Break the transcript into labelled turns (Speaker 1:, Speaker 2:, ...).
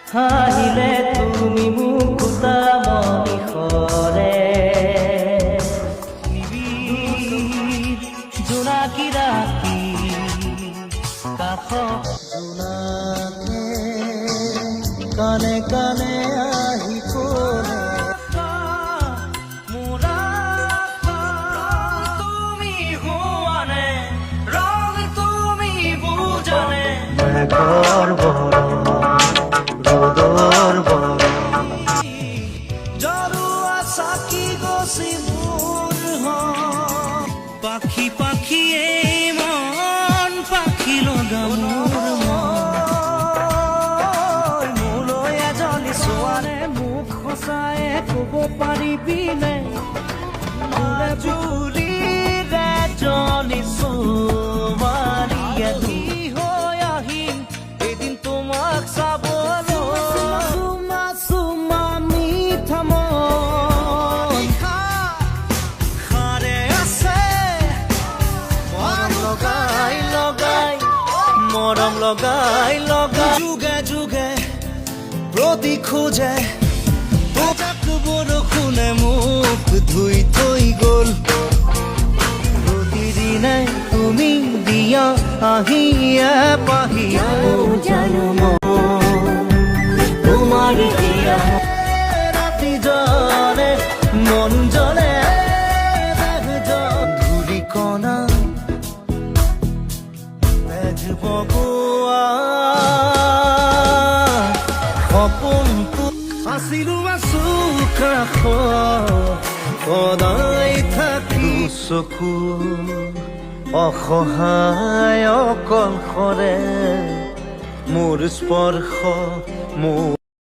Speaker 1: হাহিলে তুমি মুকুতা মনিষৰে জোনাকী ৰাতি কাষ জোনাকে কানে কানে আহি ক'লে তুমি হোৱানে ৰং তুমি বুজানে মেঘৰ বৰণ রোদর বরণ জরুয়া সাকি গছি মোর পাখি পাখি এই মন পাখি লগা মোর মন মোলৈ এজনী ছোৱাৰে মুখ সঁচাই ক'ব পাৰিবিনে মোৰে জুলি এজনী ছোৱালীয়ে হৈ আহিম এদিন তোমাক চাব মৰম লগাই লগাই যুগে যুগে প্ৰতি খোজে বৰষুণে মোক ধুই থৈ গ'ল প্ৰতিদিনে তুমি দিয়া আহিয়ে পাহিয়া জন্ম তোমাৰ দিয়া ৰাতি জলে মন জলে ধূলি কণা বগুৱা সপোনটো আছিলো আছো কাষ সদায় থাকি চকু অসহায় অকলশৰে মোৰ স্পৰ্শ মোৰ